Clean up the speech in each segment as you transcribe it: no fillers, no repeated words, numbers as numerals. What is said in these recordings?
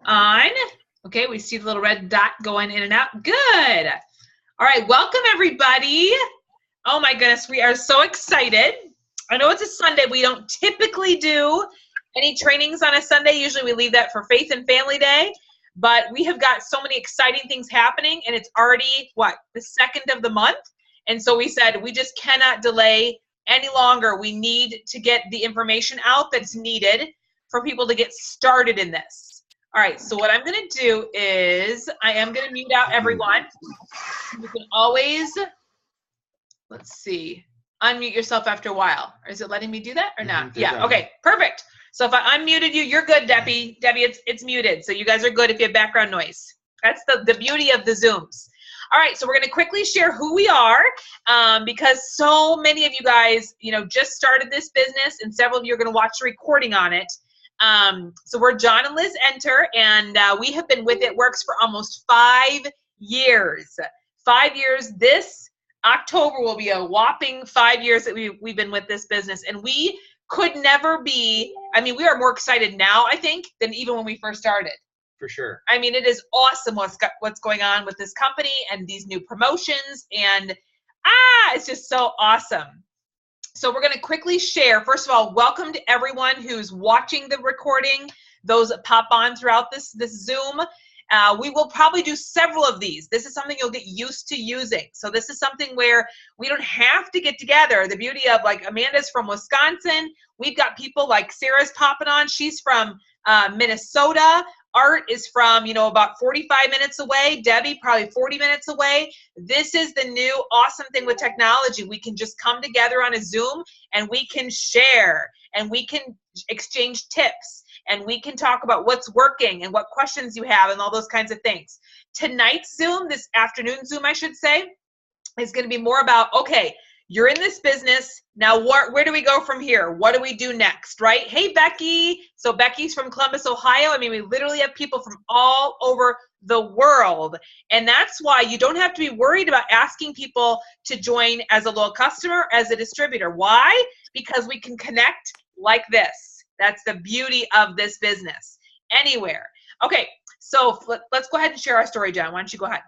On. Okay, we see the little red dot going in and out. Good. All right, welcome everybody. Oh my goodness, we are so excited. I know it's a Sunday. We don't typically do any trainings on a Sunday. Usually we leave that for Faith and Family Day. But we have got so many exciting things happening, and it's already, the 2nd of the month? And so we said we just cannot delay any longer. We need to get the information out that's needed for people to get started in this. All right, so what I'm going to do is I am going to mute out everyone. You can always, let's see, unmute yourself after a while. Is it letting me do that or not? Yeah, okay, perfect. So if I unmuted you, you're good, Debbie. Debbie, it's muted. So you guys are good if you have background noise. That's the beauty of the Zooms. All right, so we're going to quickly share who we are because so many of you guys, just started this business, and several of you are going to watch the recording on it. So we're John and Liz Enter, and we have been with It Works for almost 5 years. 5 years. This October will be a whopping 5 years that we've been with this business, and we could never be, we are more excited now, I think, than even when we first started. For sure. It is awesome what's going on with this company and these new promotions, and it's just so awesome. So we're going to quickly share. First of all, welcome to everyone who's watching the recording, those that pop on throughout this Zoom. We will probably do several of these. This is something you'll get used to using. So this is something where we don't have to get together. The beauty of, Amanda's from Wisconsin. We've got people like Sarah's popping on. She's from Minnesota. Art is from, about 45 minutes away. Debbie, probably 40 minutes away. This is the new awesome thing with technology. We can just come together on a Zoom and we can share and we can exchange tips. And we can talk about what's working and what questions you have and all those kinds of things. Tonight's Zoom, this afternoon Zoom, I should say, is going to be more about, okay, you're in this business. Now, where do we go from here? What do we do next, right? Hey, Becky. So Becky's from Columbus, Ohio. We literally have people from all over the world. And that's why you don't have to be worried about asking people to join as a loyal customer, as a distributor. Why? Because we can connect like this. That's the beauty of this business. Anywhere. Okay, so let's go ahead and share our story, John. Why don't you go ahead?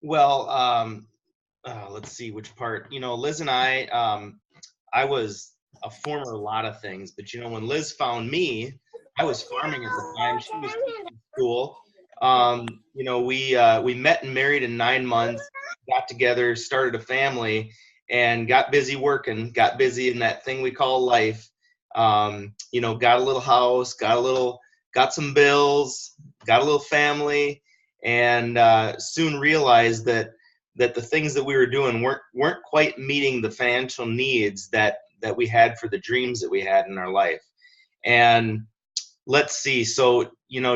Well, let's see which part. Liz and I was a former lot of things, but when Liz found me, I was farming at the time. She was in school. We met and married in 9 months, got together, started a family, and got busy working, got busy in that thing we call life. Got a little house, got some bills, got a little family, and soon realized that the things that we were doing weren't quite meeting the financial needs that we had for the dreams that we had in our life. And let's see, so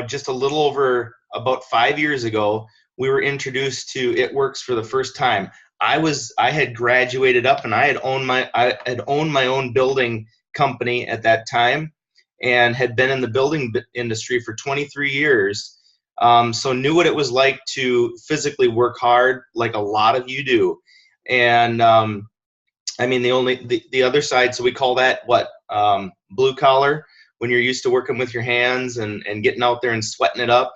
just a little over about 5 years ago, we were introduced to It Works for the first time. I had graduated up, and I had owned my own building company at that time and had been in the building industry for 23 years. So knew what it was like to physically work hard, like a lot of you do. And the other side, so we call that blue collar, when you're used to working with your hands and getting out there and sweating it up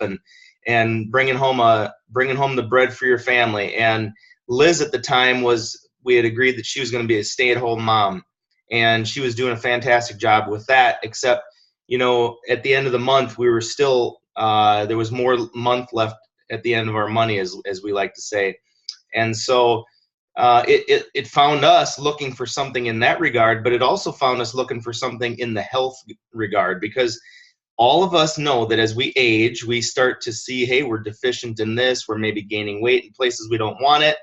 and bringing home the bread for your family. And Liz at the time we had agreed that she was going to be a stay-at-home mom. And she was doing a fantastic job with that, except, at the end of the month, we were still, there was more month left at the end of our money, as we like to say. And so it found us looking for something in that regard, but it also found us looking for something in the health regard, because all of us know that as we age, we start to see, hey, we're deficient in this, we're maybe gaining weight in places we don't want it.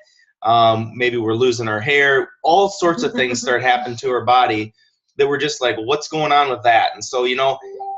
Maybe we're losing our hair, all sorts of things start happening to our body that we're just like, what's going on with that? And so,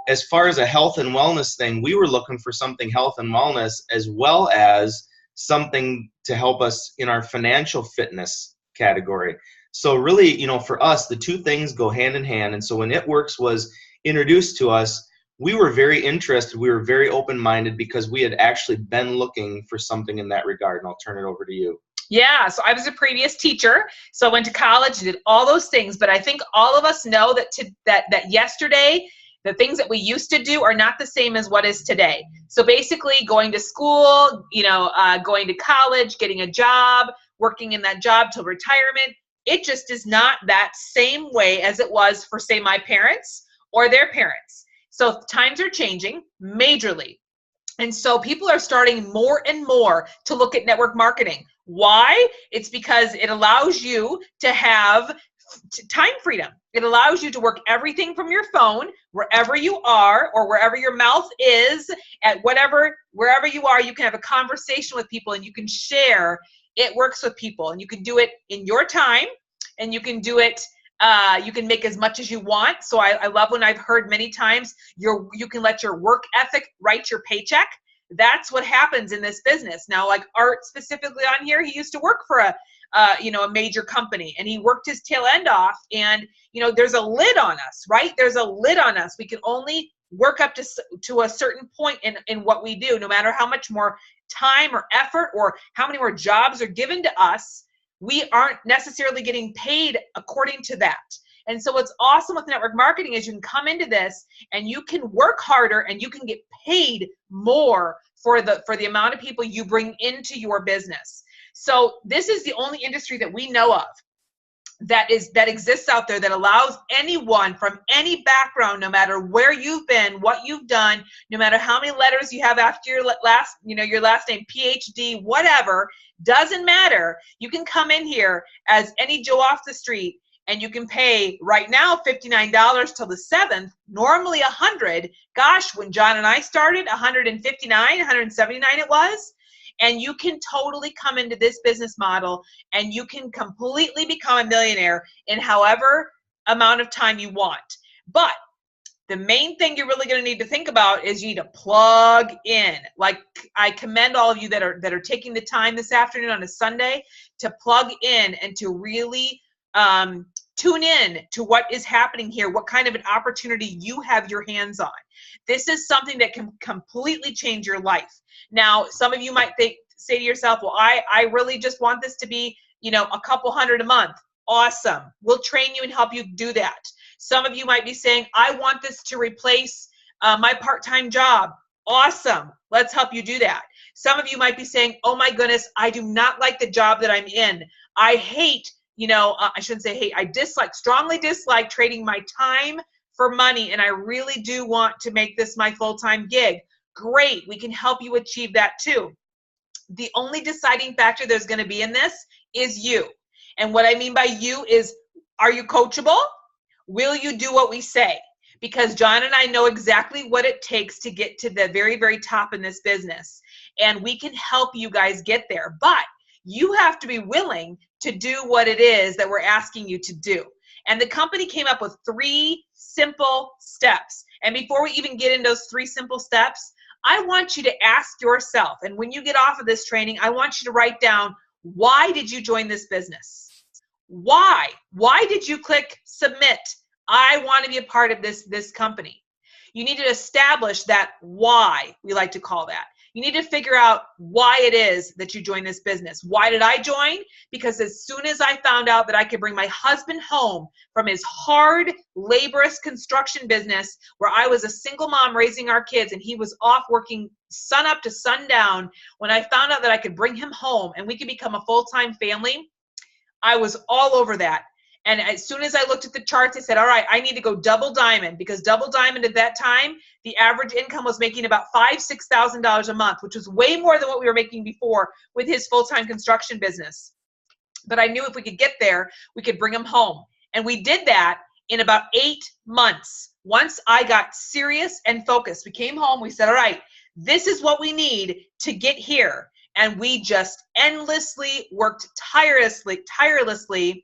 as far as a health and wellness thing, we were looking for something health and wellness, as well as something to help us in our financial fitness category. So really, for us, the two things go hand in hand. And so when It Works was introduced to us, we were very interested. We were very open-minded because we had actually been looking for something in that regard. And I'll turn it over to you. Yeah, so I was a previous teacher, so I went to college, did all those things, but I think all of us know that yesterday The things that we used to do are not the same as what is today. So basically going to school, going to college, getting a job, working in that job till retirement, it just is not that same way as it was for, say, my parents or their parents. So times are changing majorly. And so people are starting more and more to look at network marketing. Why? It's because it allows you to have time freedom. It allows you to work everything from your phone, wherever you are, or wherever your mouth is, at wherever you are, you can have a conversation with people and you can share. It works with people, and you can do it in your time, and you can do it, you can make as much as you want. So I love when I've heard many times, you can let your work ethic write your paycheck. That's what happens in this business. Now, like Art specifically on here, he used to work for a major company, and he worked his tail end off, and there's a lid on us, right? There's a lid on us. We can only work up to a certain point in what we do, no matter how much more time or effort or how many more jobs are given to us. We aren't necessarily getting paid according to that. And so what's awesome with network marketing is you can come into this and you can work harder and you can get paid more for the amount of people you bring into your business. So this is the only industry that we know of that exists out there that allows anyone from any background, no matter where you've been, what you've done, no matter how many letters you have after your last name, PhD, whatever, doesn't matter. You can come in here as any Joe off the street, and you can pay right now $59 till the 7th, normally $100. Gosh, when John and I started, $159, $179 it was. And you can totally come into this business model and you can completely become a millionaire in however amount of time you want. But the main thing you're really going to need to think about is you need to plug in. Like, I commend all of you that are taking the time this afternoon on a Sunday to plug in and to really tune in to what is happening here, what kind of an opportunity you have your hands on. This is something that can completely change your life. Now, some of you might say to yourself, well, I really just want this to be, a couple hundred a month. Awesome. We'll train you and help you do that. Some of you might be saying, I want this to replace my part-time job. Awesome. Let's help you do that. Some of you might be saying, oh my goodness, I do not like the job that I'm in. I hate, I shouldn't say hate, I strongly dislike trading my time for money, and I really do want to make this my full-time gig. Great, we can help you achieve that too. The only deciding factor there's going to be in this is you. And what I mean by you is, are you coachable? Will you do what we say? Because John and I know exactly what it takes to get to the very, very top in this business. And we can help you guys get there. But you have to be willing to do what it is that we're asking you to do. And the company came up with 3 simple steps. And before we even get into those 3 simple steps, I want you to ask yourself, and when you get off of this training, I want you to write down, why did you join this business? Why? Why did you click submit? I want to be a part of this company. You need to establish that why, we like to call that. You need to figure out why it is that you joined this business. Why did I join? Because as soon as I found out that I could bring my husband home from his hard, laborious construction business where I was a single mom raising our kids and he was off working sun up to sundown, when I found out that I could bring him home and we could become a full-time family, I was all over that. And as soon as I looked at the charts, I said, all right, I need to go double diamond, because double diamond at that time, the average income was making about $5,000, $6,000 a month, which was way more than what we were making before with his full-time construction business. But I knew if we could get there, we could bring him home. And we did that in about 8 months. Once I got serious and focused, we came home, we said, all right, this is what we need to get here. And we just endlessly worked tirelessly,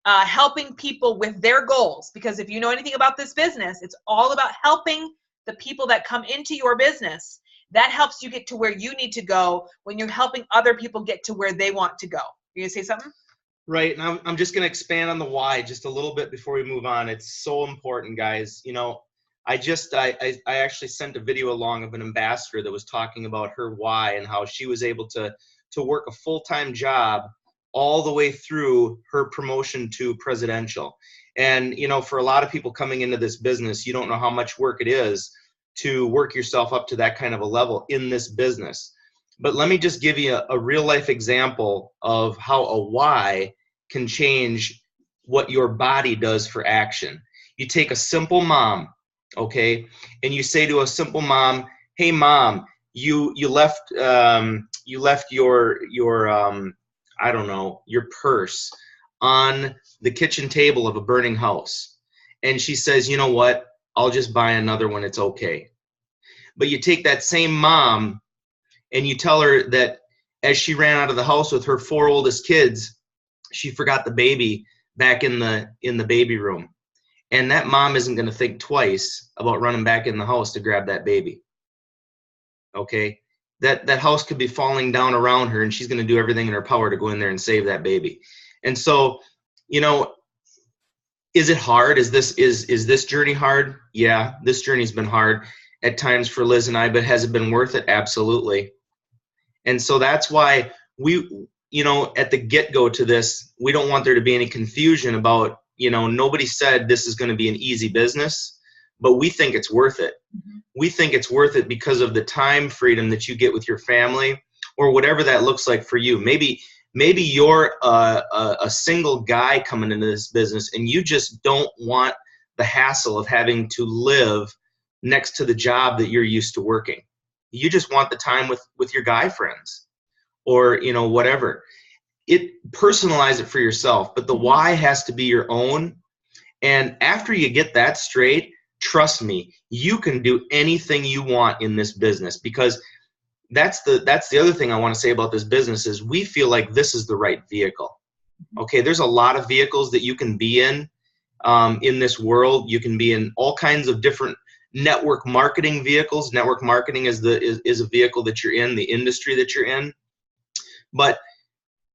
helping people with their goals. Because if you know anything about this business, it's all about helping the people that come into your business. That helps you get to where you need to go when you're helping other people get to where they want to go. You gonna say something? Right, and I'm just going to expand on the why just a little bit before we move on. It's so important, guys. I actually sent a video along of an ambassador that was talking about her why and how she was able to work a full-time job all the way through her promotion to presidential. And, you know, for a lot of people coming into this business, you don't know how much work it is to work yourself up to that kind of a level in this business. But let me just give you a real life example of how a why can change what your body does for action. You take a simple mom, okay, and you say to a simple mom, hey mom, you left your I don't know, your purse on the kitchen table of a burning house. And she says, you know what, I'll just buy another one, it's okay. But you take that same mom and you tell her that as she ran out of the house with her 4 oldest kids, she forgot the baby back in the baby room. And that mom isn't going to think twice about running back in the house to grab that baby. Okay? That house could be falling down around her, and she's going to do everything in her power to go in there and save that baby. And so, you know, is it hard? Is this journey hard? Yeah, this journey's been hard at times for Liz and I, but has it been worth it? Absolutely. And so that's why we, you know, at the get-go to this, we don't want there to be any confusion about, you know, nobody said this is going to be an easy business, but we think it's worth it. Mm-hmm. We think it's worth it because of the time freedom that you get with your family, or whatever that looks like for you. Maybe you're a single guy coming into this business and you just don't want the hassle of having to live next to the job that you're used to working. You just want the time with your guy friends, or, you know, whatever. Personalize it for yourself, but the why has to be your own. And after you get that straight, trust me, you can do anything you want in this business, because that's the other thing I want to say about this business is we feel like this is the right vehicle. Okay, there's a lot of vehicles that you can be in this world. You can be in all kinds of different network marketing vehicles. Network marketing is a vehicle that you're in, the industry that you're in. But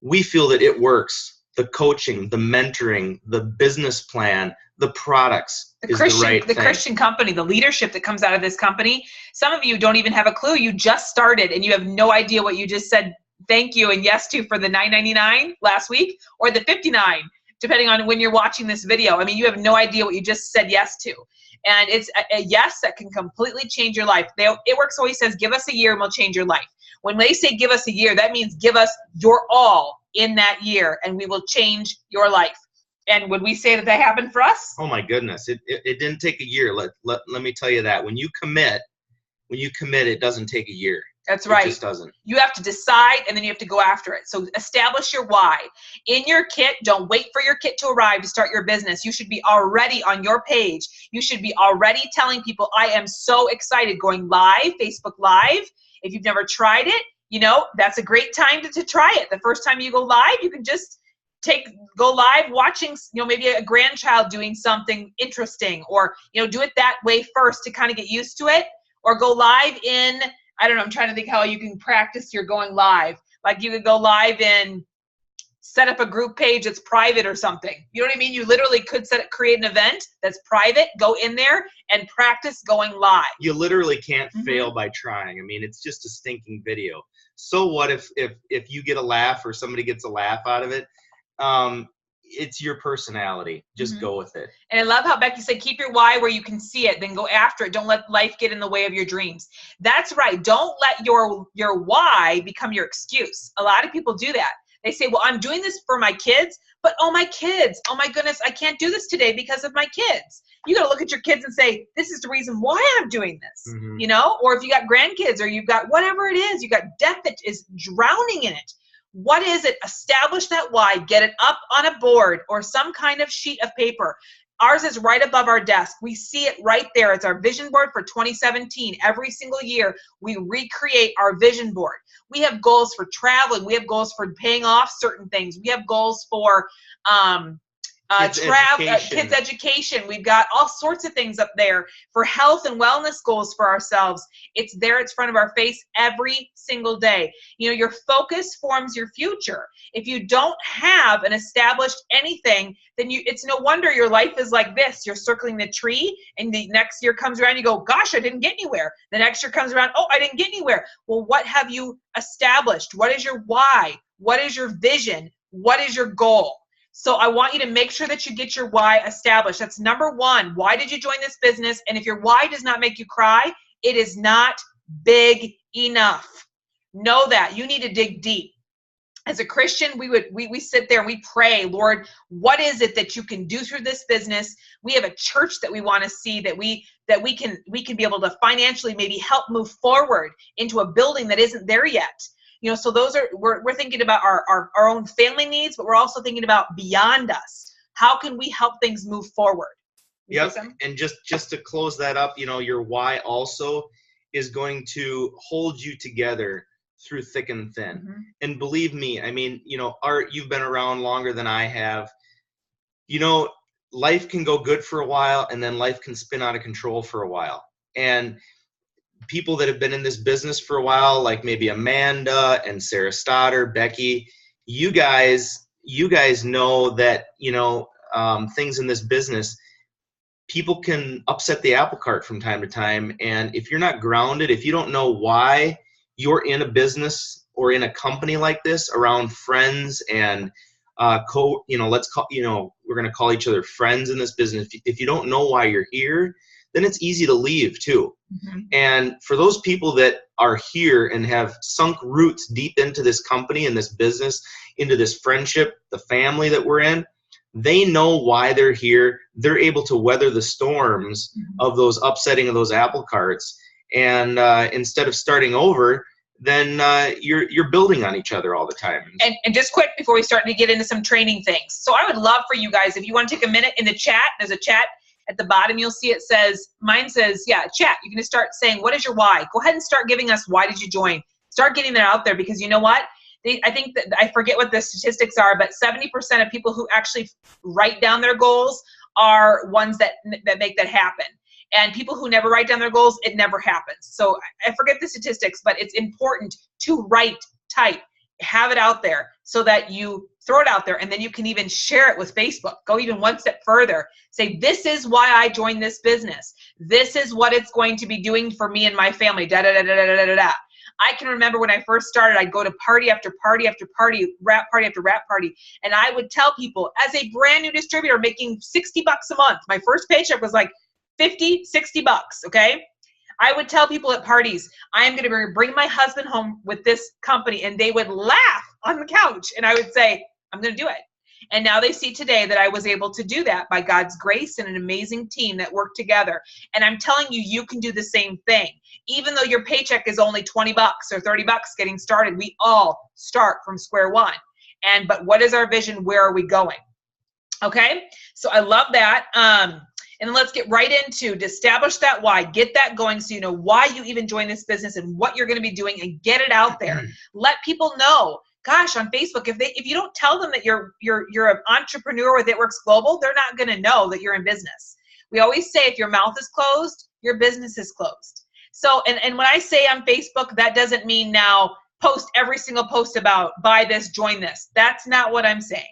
we feel that it works. The coaching, the mentoring, the business plan, the products is the right thing. The Christian company, the leadership that comes out of this company. Some of you don't even have a clue. You just started and you have no idea what you just said thank you and yes to for the $9.99 last week, or the $59, depending on when you're watching this video. I mean, you have no idea what you just said yes to. And it's a yes that can completely change your life. It Works always says, give us a year and we'll change your life. When they say give us a year, that means give us your all in that year and we will change your life. And would we say that happened for us? Oh my goodness. It didn't take a year. Let me tell you that. When you commit, it doesn't take a year. That's right. It just doesn't. You have to decide and then you have to go after it. So establish your why. In your kit, don't wait for your kit to arrive to start your business. You should be already on your page. You should be already telling people, I am so excited, going live, Facebook Live. If you've never tried it, you know, that's a great time to try it. The first time you go live, you can just go live watching, you know, maybe a grandchild doing something interesting, or, you know, do it that way first to kind of get used to it, or go live in, I don't know, I'm trying to think how you can practice your going live. Like you could go live in, set up a group page that's private or something. You know what I mean? You literally could create an event that's private, go in there and practice going live. You literally can't fail by trying. I mean, it's just a stinking video. So what if you get a laugh or somebody gets a laugh out of it? It's your personality. Just go with it. And I love how Becky said, keep your why where you can see it, then go after it. Don't let life get in the way of your dreams. That's right. Don't let your why become your excuse. A lot of people do that. They say, well, I'm doing this for my kids, but oh, my kids, oh my goodness, I can't do this today because of my kids. You got to look at your kids and say, this is the reason why I'm doing this, you know? Or if you got grandkids, or you've got whatever it is, you got death that is drowning in it. What is it? Establish that why. Get it up on a board or some kind of sheet of paper. Ours is right above our desk. We see it right there. It's our vision board for 2017. Every single year, we recreate our vision board. We have goals for traveling. We have goals for paying off certain things. We have goals for kids education. We've got all sorts of things up there for health and wellness goals for ourselves. It's there. It's in front of our face every single day. You know, your focus forms your future. If you don't have an established anything, then it's no wonder your life is like this. You're circling the tree, and the next year comes around, you go, gosh, I didn't get anywhere. The next year comes around, oh, I didn't get anywhere. Well, what have you established? What is your why? What is your vision? What is your goal? So I want you to make sure that you get your why established. That's number one. Why did you join this business? And if your why does not make you cry, it is not big enough. Know that. You need to dig deep. As a Christian, we sit there and we pray, Lord, what is it that you can do through this business? We have a church that we want to see, that we can be able to financially maybe help move forward into a building that isn't there yet. You know, so those are, we're thinking about our own family needs, but we're also thinking about beyond us. How can we help things move forward? Yep. And just to close that up, you know, your why also is going to hold you together through thick and thin. Mm-hmm. And believe me, I mean, you know, Art, you've been around longer than I have. You know, life can go good for a while, and then life can spin out of control for a while. And people that have been in this business for a while, like maybe Amanda and Sarah Stoddard, Becky, you guys know that, you know, things in this business, people can upset the apple cart from time to time. And if you're not grounded, if you don't know why you're in a business or in a company like this around friends and we're going to call each other friends in this business. If you don't know why you're here, then it's easy to leave too. Mm-hmm. And for those people that are here and have sunk roots deep into this company and this business, into this friendship, the family that we're in, they know why they're here. They're able to weather the storms of those upsetting of those apple carts. And instead of starting over, then you're building on each other all the time. And just quick before we start to get into some training things. So I would love for you guys, if you want to take a minute in the chat, there's a chat at the bottom. You'll see it says, mine says, chat. You can just start saying, what is your why? Go ahead and start giving us, why did you join? Start getting that out there, because you know what? I think that, I forget what the statistics are, but 70% of people who actually write down their goals are ones that make that happen. And people who never write down their goals, it never happens. So I forget the statistics, but it's important to type, have it out there so that you throw it out there, and then you can even share it with Facebook. Go even one step further. Say, this is why I joined this business. This is what it's going to be doing for me and my family, da da da da da da da. I can remember when I first started, I'd go to party after party after party, rap party after rap party, and I would tell people, as a brand new distributor making $60 a month, my first paycheck was like $50, $60, okay? I would tell people at parties, I am going to bring my husband home with this company, and they would laugh on the couch, and I would say, I'm going to do it. And now they see today that I was able to do that by God's grace and an amazing team that worked together. And I'm telling you, you can do the same thing. Even though your paycheck is only $20 or $30 getting started, we all start from square one. But what is our vision? Where are we going? Okay, so I love that. And then let's get right into to establish that why, get that going so you know why you even joined this business and what you're going to be doing, and get it out there. Let people know. Gosh, on Facebook, if you don't tell them that you're an entrepreneur with It Works Global, they're not going to know that you're in business. We always say if your mouth is closed, your business is closed. So, and when I say on Facebook, that doesn't mean now post every single post about buy this, join this. That's not what I'm saying.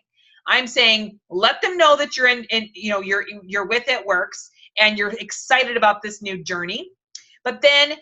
I'm saying let them know that you're you're with It Works and you're excited about this new journey. But then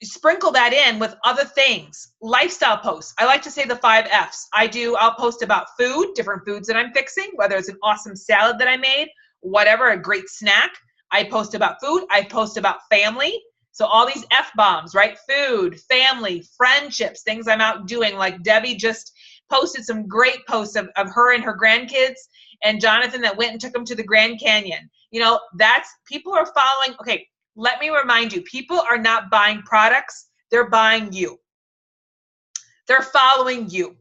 sprinkle that in with other things, lifestyle posts. I like to say the 5 F's. I'll post about food, different foods that I'm fixing, whether it's an awesome salad that I made, whatever, a great snack. I post about food. I post about family. So all these F-bombs, right? Food, family, friendships, things I'm out doing. Like Debbie just posted some great posts of her and her grandkids, and Jonathan that went and took them to the Grand Canyon. You know, people are following. Okay, let me remind you, people are not buying products. They're buying you. They're following you.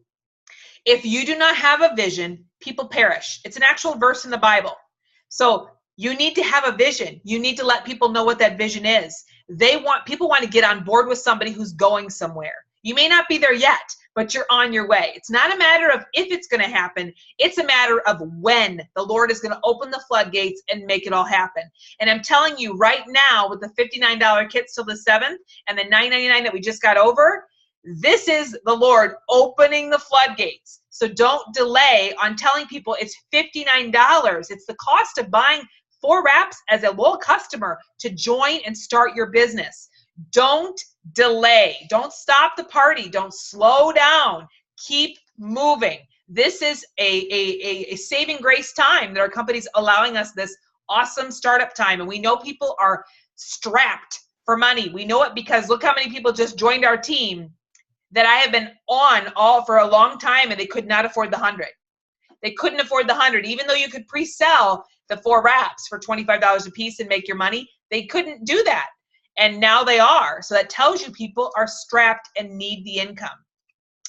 If you do not have a vision, people perish. It's an actual verse in the Bible. So you need to have a vision. You need to let people know what that vision is. People want to get on board with somebody who's going somewhere. You may not be there yet, but you're on your way. It's not a matter of if it's going to happen. It's a matter of when the Lord is going to open the floodgates and make it all happen. And I'm telling you right now, with the $59 kits till the 7th and the $9.99 that we just got over, this is the Lord opening the floodgates. So don't delay on telling people it's $59. It's the cost of buying 4 wraps as a loyal customer to join and start your business. Don't delay. Don't stop the party. Don't slow down. Keep moving. This is a saving grace time that our company's allowing us this awesome startup time. And we know people are strapped for money. We know it because look how many people just joined our team that I have been on all for a long time, and they could not afford the 100. They couldn't afford the 100, even though you could pre-sell the 4 wraps for $25 a piece and make your money. They couldn't do that, and now they are. So that tells you people are strapped and need the income.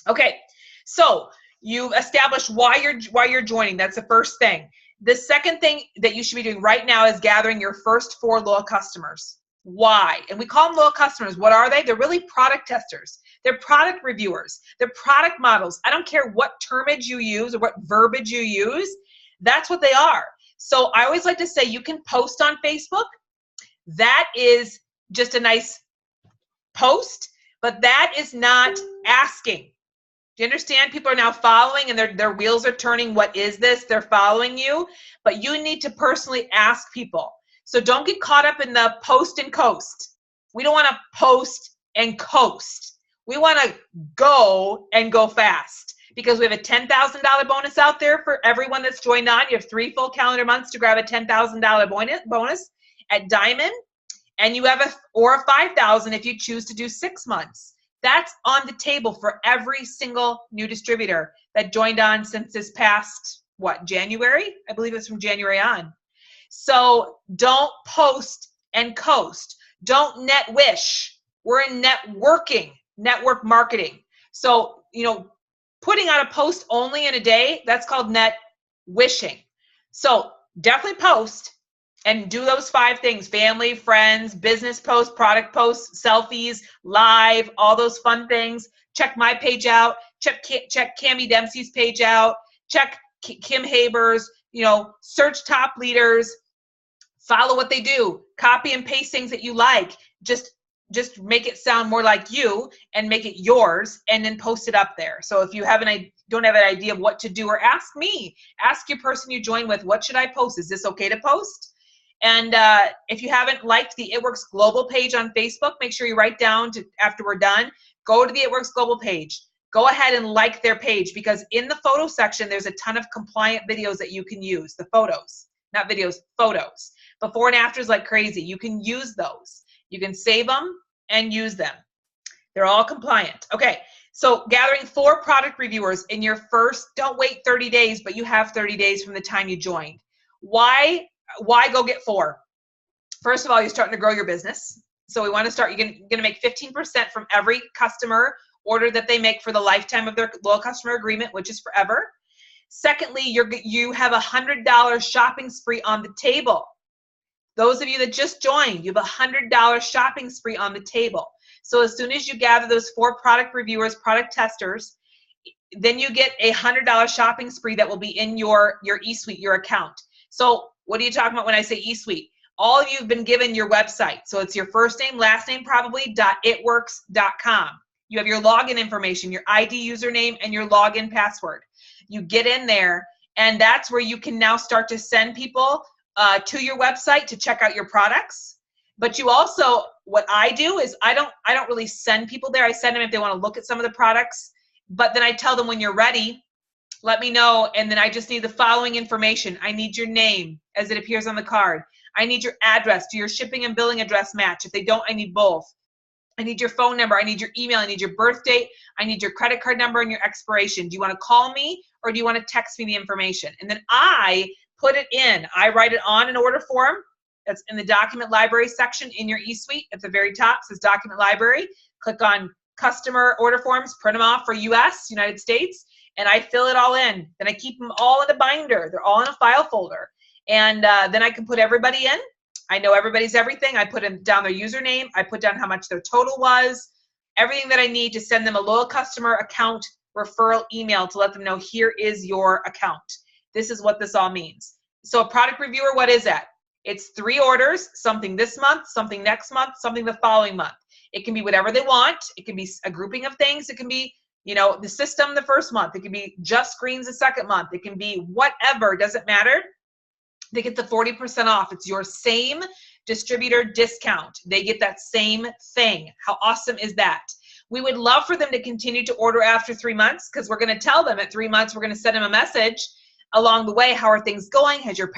Okay, so you've established why you're joining. That's the first thing. The second thing that you should be doing right now is gathering your first 4 loyal customers. Why? And we call them loyal customers. What are they? They're really product testers. They're product reviewers. They're product models. I don't care what termage you use or what verbiage you use. That's what they are. So I always like to say you can post on Facebook. That is just a nice post, but that is not asking. Do you understand? People are now following and their wheels are turning. What is this? They're following you, but you need to personally ask people. So don't get caught up in the post and coast. We don't want to post and coast. We want to go and go fast because we have a $10,000 bonus out there for everyone that's joined on. You have 3 full calendar months to grab a $10,000 bonus at Diamond, and you have a $5,000 if you choose to do 6 months. That's on the table for every single new distributor that joined on since this past, January? I believe it's from January on. So don't post and coast. Don't net wish. We're in network marketing. So, putting out a post only in a day, that's called net wishing. So definitely post and do those 5 things: family, friends, business posts, product posts, selfies, live, all those fun things. Check my page out. Check Cami Dempsey's page out. Check Kim Haber's, search top leaders. Follow what they do. Copy and paste things that you like. Just make it sound more like you and make it yours, and then post it up there. So if you don't have an idea of what to do, or ask me, ask your person you join with, what should I post? Is this okay to post? And if you haven't liked the It Works Global page on Facebook, make sure you write down after we're done, go to the It Works Global page. Go ahead and like their page, because in the photo section, there's a ton of compliant videos that you can use. The photos, not videos, photos. Before and afters like crazy. You can use those. You can save them and use them. They're all compliant. Okay, so gathering 4 product reviewers in your first, don't wait 30 days, but you have 30 days from the time you joined. Why go get 4? First of all, you're starting to grow your business. So we want to start, you're going to make 15% from every customer order that they make for the lifetime of their loyal customer agreement, which is forever. Secondly, you have a $100 shopping spree on the table. Those of you that just joined, you have a $100 shopping spree on the table. So as soon as you gather those 4 product reviewers, product testers, then you get a $100 shopping spree that will be in your eSuite, your account. So what are you talking about when I say eSuite? All of you have been given your website. So it's your first name, last name probably, .itworks.com. You have your login information, your ID username, and your login password. You get in there, and that's where you can now start to send people to your website to check out your products. But you also, what I do is I don't really send people there. I send them if they want to look at some of the products, but then I tell them when you're ready, let me know, and then I just need the following information. I need your name as it appears on the card. I need your address. Do your shipping and billing address match? If they don't, I need both. I need your phone number. I need your email. I need your birth date. I need your credit card number and your expiration. Do you want to call me, or do you want to text me the information? And then I put it in. I write it on an order form. That's in the document library section in your eSuite. At the very top says document library. Click on customer order forms, print them off for US, United States, and I fill it all in. Then I keep them all in a binder. They're all in a file folder. And then I can put everybody in. I know everybody's everything. I put down their username. I put down how much their total was. Everything that I need to send them a loyal customer account referral email to let them know, here is your account. This is what this all means. So a product reviewer, what is that? It's 3 orders, something this month, something next month, something the following month. It can be whatever they want. It can be a grouping of things. It can be, the system the first month. It can be just screens the second month. It can be whatever, doesn't matter. They get the 40% off. It's your same distributor discount. They get that same thing. How awesome is that? We would love for them to continue to order after 3 months, because we're going to tell them at 3 months, we're going to send them a message along the way. How are things going? Has your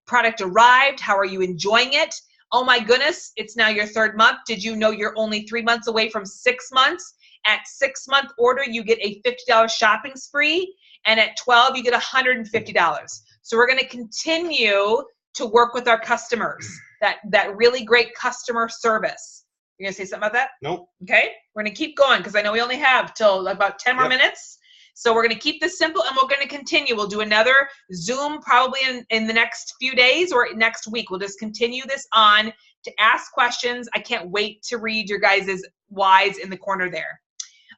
product arrived? How are you enjoying it? Oh my goodness, it's now your 3rd month. Did you know you're only 3 months away from 6 months? At 6-month order, you get a $50 shopping spree, and at 12, you get $150. So we're going to continue to work with our customers, that really great customer service. You're going to say something about that? Nope. Okay, we're going to keep going because I know we only have till about 10 more minutes. So we're going to keep this simple, and we're going to continue. We'll do another Zoom probably in the next few days or next week. We'll just continue this on to ask questions. I can't wait to read your guys' whys in the corner there.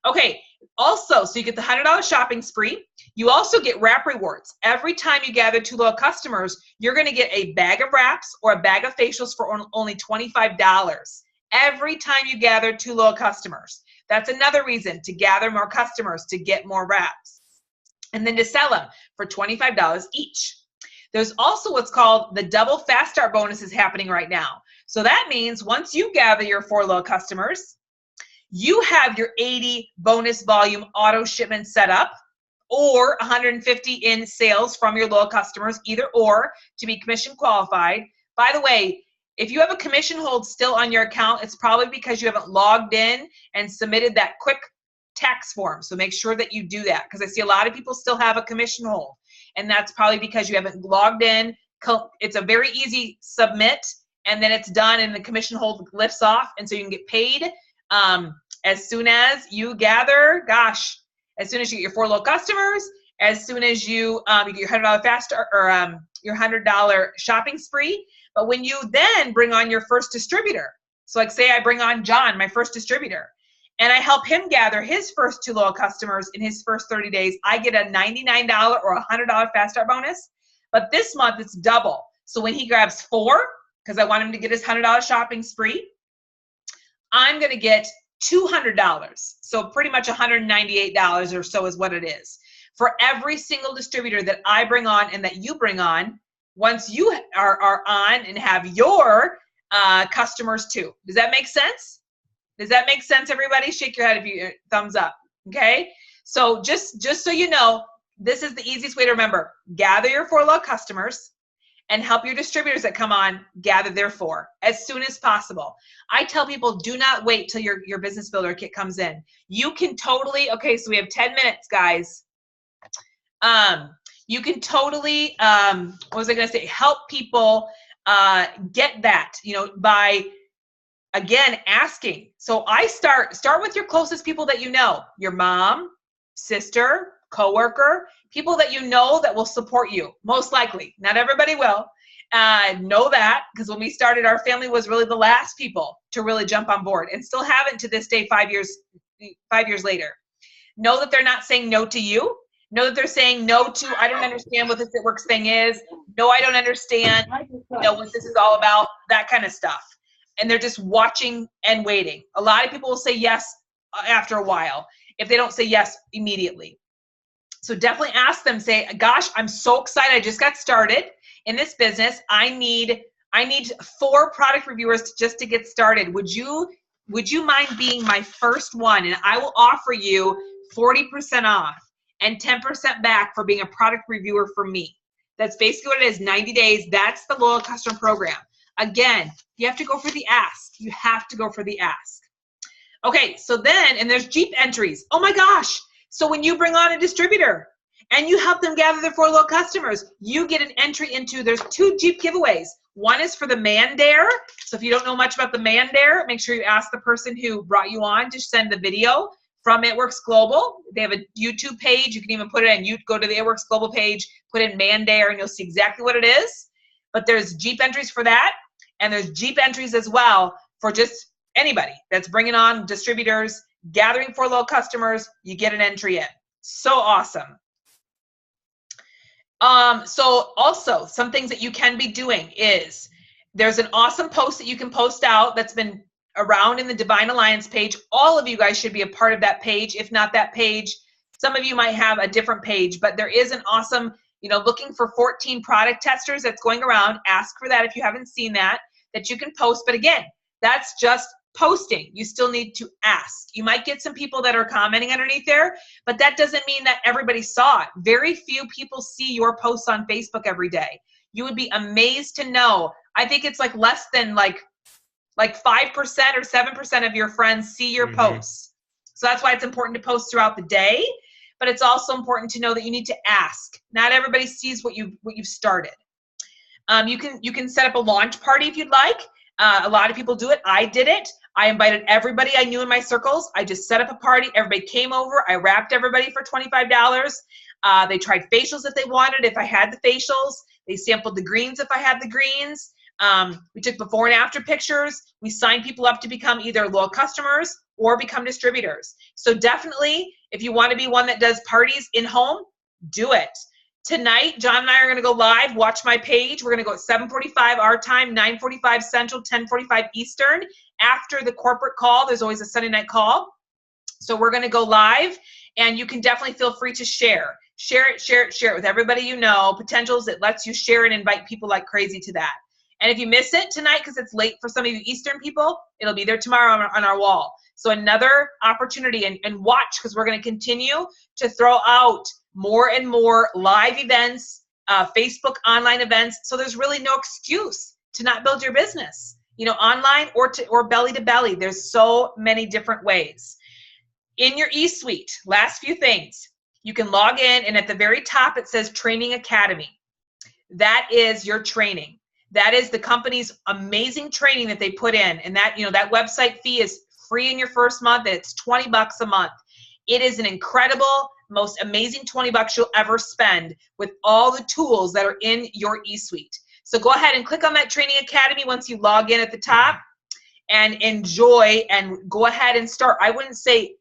Okay, also, so you get the $100 shopping spree. You also get wrap rewards. Every time you gather 2 loyal customers, you're going to get a bag of wraps or a bag of facials for only $25. Every time you gather 2 loyal customers. That's another reason to gather more customers, to get more wraps, and then to sell them for $25 each. There's also what's called the double fast start bonuses happening right now. So that means once you gather your 4 loyal customers, you have your 80 bonus volume auto shipment set up, or 150 in sales from your loyal customers, either or, to be commission qualified. By the way, if you have a commission hold still on your account, it's probably because you haven't logged in and submitted that quick tax form. So make sure that you do that, because I see a lot of people still have a commission hold, and that's probably because you haven't logged in. It's a very easy submit, and then it's done, and the commission hold lifts off, and so you can get paid as soon as you gather, as soon as you get your 4 loyal customers, as soon as you get your $100 fast start, or your $100 shopping spree. But when you then bring on your first distributor, so like say I bring on John, my first distributor, and I help him gather his first 2 loyal customers in his first 30 days, I get a $99 or $100 fast start bonus. But this month it's double. So when he grabs 4, because I want him to get his $100 shopping spree, I'm going to get $200. So pretty much $198 or so is what it is for every single distributor that I bring on and that you bring on once you are on and have your customers too. Does that make sense? Does that make sense, everybody? Shake your head if you thumbs up. Okay. So just so you know, this is the easiest way to remember. Gather your 4 loyal customers and help your distributors that come on gather their 4 as soon as possible. I tell people, do not wait till your business builder kit comes in. You can totally, okay, so we have 10 minutes, guys. You can totally, what was I gonna say? Help people get that, by, again, asking. So I start with your closest people that you know, your mom, sister, coworker, people that you know that will support you, most likely. Not everybody will. Know that, because when we started, our family was really the last people to really jump on board, and still haven't to this day, 5 years later. Know that they're not saying no to you. Know that they're saying no to, I don't understand what this It Works thing is. No, I don't understand what this is all about, that kind of stuff. And they're just watching and waiting. A lot of people will say yes after a while if they don't say yes immediately. So definitely ask them, say, gosh, I'm so excited. I just got started in this business. I need 4 product reviewers just to get started. Would you mind being my first one? And I will offer you 40% off and 10% back for being a product reviewer for me. That's basically what it is, 90 days. That's the loyal customer program. Again, you have to go for the ask. You have to go for the ask. Okay, so then, and there's Jeep entries. Oh my gosh. So when you bring on a distributor and you help them gather their 4 loyal customers, you get an entry into, there's 2 Jeep giveaways. One is for the Man Dare. So if you don't know much about the Man Dare, make sure you ask the person who brought you on to send the video from It Works Global. They have a YouTube page. You can even put it in, you go to the It Works Global page, put in Man Dare, and you'll see exactly what it is. But there's Jeep entries for that. And there's Jeep entries as well for just anybody that's bringing on distributors, gathering 4 loyal customers, you get an entry in. So awesome. So also some things that you can be doing is there's an awesome post that you can post out that's been around in the Divine Alliance page. All of you guys should be a part of that page. If not that page, some of you might have a different page, but there is an awesome, looking for 14 product testers that's going around. Ask for that if you haven't seen that you can post. But again, that's just posting, you still need to ask. You might get some people that are commenting underneath there, but that doesn't mean that everybody saw it. Very few people see your posts on Facebook every day. You would be amazed to know. I think it's like less than like 5% or 7% of your friends see your posts. So that's why it's important to post throughout the day, but it's also important to know that you need to ask. Not everybody sees what you've started. You can set up a launch party if you'd like. A lot of people do it. I did it. I invited everybody I knew in my circles. I just set up a party. Everybody came over. I wrapped everybody for $25. They tried facials if they wanted, if I had the facials. They sampled the greens if I had the greens. We took before and after pictures. We signed people up to become either loyal customers or become distributors. So definitely, if you want to be one that does parties in home, do it. Tonight, John and I are going to go live. Watch my page. We're going to go at 7:45 our time, 9:45 Central, 10:45 Eastern. After the corporate call, there's always a Sunday night call. So we're going to go live, and you can definitely feel free to share. Share it with everybody you know. Potentials, it lets you share and invite people like crazy to that. And if you miss it tonight because it's late for some of you Eastern people, it'll be there tomorrow on our wall. So another opportunity, and watch, because we're going to continue to throw out more and more live events, Facebook online events. So there's really no excuse to not build your business, online or belly to belly. There's so many different ways. In your eSuite, last few things, you can log in, and at the very top it says Training Academy. That is your training. That is the company's amazing training that they put in, and that that website fee is free in your first month. It's $20 a month. It is an incredible, most amazing $20 you'll ever spend with all the tools that are in your eSuite. So go ahead and click on that Training Academy once you log in at the top, and enjoy, and go ahead and start. I wouldn't say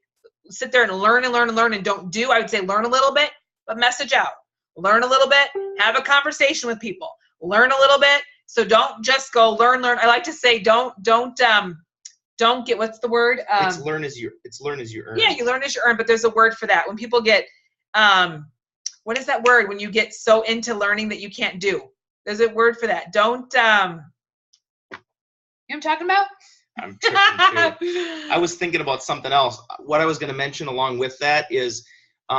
sit there and learn and don't do. I would say learn a little bit, but message out. Learn a little bit, have a conversation with people. Learn a little bit. So don't just go learn. I like to say don't get, what's the word? It's learn as you earn. Yeah, you learn as you earn, but there's a word for that. When people get, what is that word? When you get so into learning that you can't do. There's a word for that. Don't, you know what I'm talking about? I'm tripping too. I was thinking about something else. What I was going to mention along with that is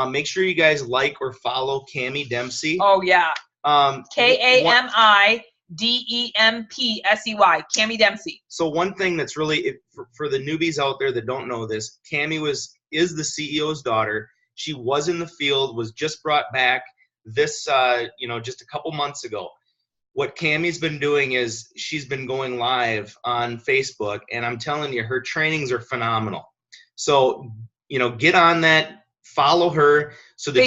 make sure you guys like or follow Cami Dempsey. Oh, yeah. KAMIDEMPSEY, Cami Dempsey. So one thing that's really, for the newbies out there that don't know this, Cami is the CEO's daughter. She was in the field, was just brought back this, just a couple months ago. What Cami's been doing is she's been going live on Facebook, and I'm telling you, her trainings are phenomenal. So, get on that, follow her so that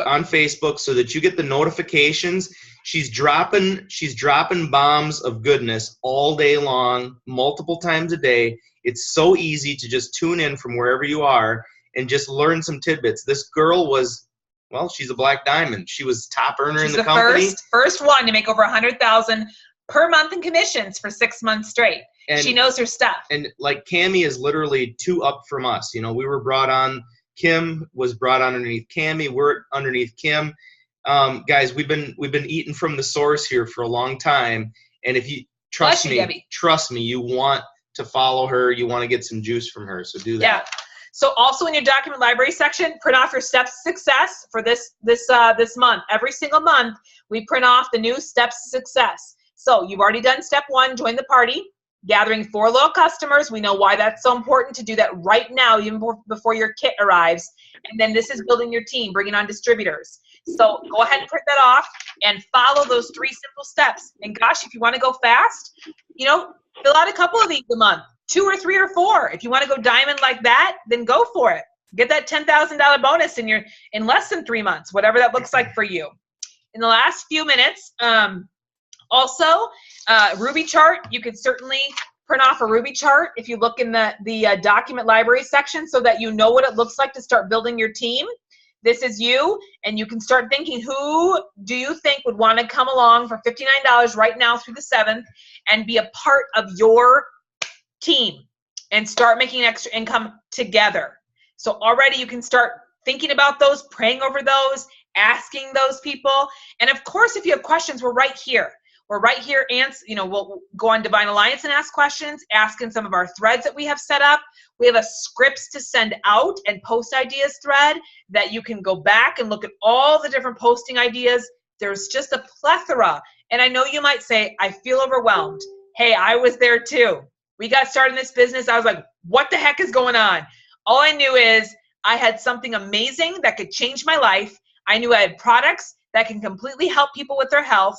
on Facebook, so that you get the notifications. She's dropping bombs of goodness all day long, multiple times a day. It's so easy to just tune in from wherever you are and just learn some tidbits. This girl she's a black diamond. She was top earner in the company. First one to make over $100,000 per month in commissions for 6 months straight. And she knows her stuff. And like Cami is literally 2 up from us. We were brought on. Kim was brought on underneath Cami. We're underneath Kim. Guys, we've been eating from the source here for a long time. And if you trust me, you want to follow her. You want to get some juice from her. So do that. Yeah. So also in your document library section, print off your steps to success for this month. Every single month, we print off the new steps to success. So you've already done step 1, join the party, gathering 4 loyal customers. We know why that's so important to do that right now, even before your kit arrives. And then this is building your team, bringing on distributors. So go ahead and print that off and follow those 3 simple steps. And gosh, if you want to go fast, fill out a couple of these a month. 2 or 3 or 4. If you want to go diamond like that, then go for it. Get that $10,000 bonus in less than 3 months, whatever that looks like for you. In the last few minutes, also Ruby chart. You could certainly print off a Ruby chart if you look in the document library section, so that you know what it looks like to start building your team. This is you, and you can start thinking, who do you think would want to come along for $59 right now through the 7th and be a part of your team and start making extra income together. So already you can start thinking about those, praying over those, asking those people. And of course, if you have questions, we're right here. We're right here, we'll go on Divine Alliance and ask questions, ask in some of our threads that we have set up. We have a scripts to send out and post ideas thread that you can go back and look at all the different posting ideas. There's just a plethora. And I know you might say, I feel overwhelmed. Hey, I was there too. We got started in this business. I was like, what the heck is going on? All I knew is I had something amazing that could change my life. I knew I had products that can completely help people with their health.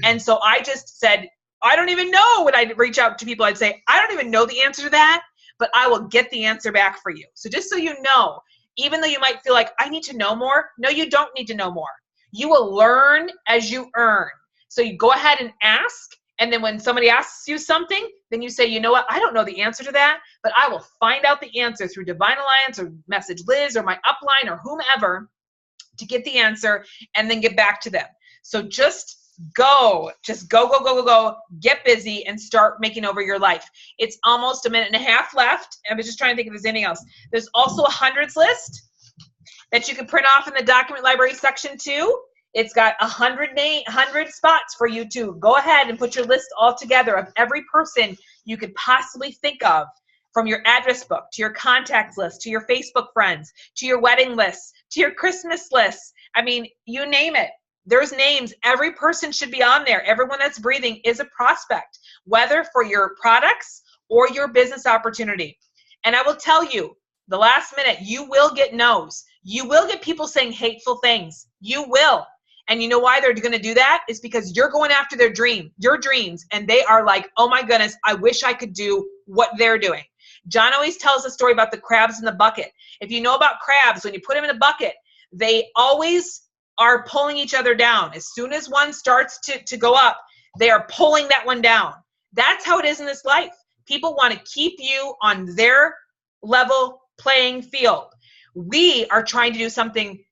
And so I just said, I don't even know. When I'd reach out to people, I'd say, I don't even know the answer to that, but I will get the answer back for you. So just so you know, even though you might feel like I need to know more, no, you don't need to know more. You will learn as you earn. So you go ahead and ask. And then when somebody asks you something, then you say, you know what, I don't know the answer to that, but I will find out the answer through Divine Alliance or message Liz or my upline or whomever to get the answer and then get back to them. So just go, get busy and start making over your life. It's almost a minute and a half left. I was just trying to think if there's anything else. There's also a hundreds list that you can print off in the document library section too. It's got 100 spots for you to go ahead and put your list all together of every person you could possibly think of, from your address book to your contacts list, to your Facebook friends, to your wedding lists, to your Christmas lists. I mean, you name it. There's names. Every person should be on there. Everyone that's breathing is a prospect, whether for your products or your business opportunity. And I will tell you, the last minute, you will get no's. You will get people saying hateful things. You will. And you know why they're going to do that? It's because you're going after your dreams, and they are like, oh my goodness, I wish I could do what they're doing. John always tells a story about the crabs in the bucket. If you know about crabs, when you put them in a bucket, they always are pulling each other down. As soon as one starts to go up, they are pulling that one down. That's how it is in this life. People want to keep you on their level playing field. We are trying to do something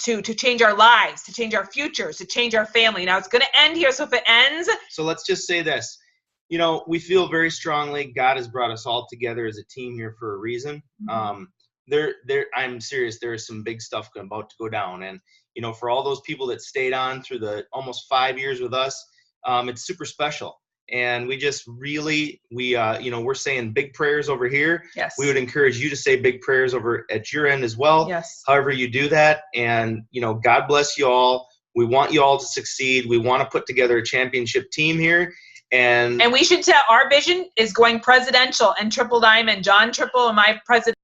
to change our lives, to change our futures, to change our family. Now it's going to end here. So if it ends. So let's just say this. You know, we feel very strongly God has brought us all together as a team here for a reason. Mm-hmm. I'm serious. There is some big stuff about to go down. And, you know, for all those people that stayed on through the almost 5 years with us, it's super special. And we just really, we're saying big prayers over here. Yes. We would encourage you to say big prayers over at your end as well. Yes. However you do that. And, you know, God bless you all. We want you all to succeed. We want to put together a championship team here. And we should tell our vision is going presidential and triple diamond. John Triple and my president.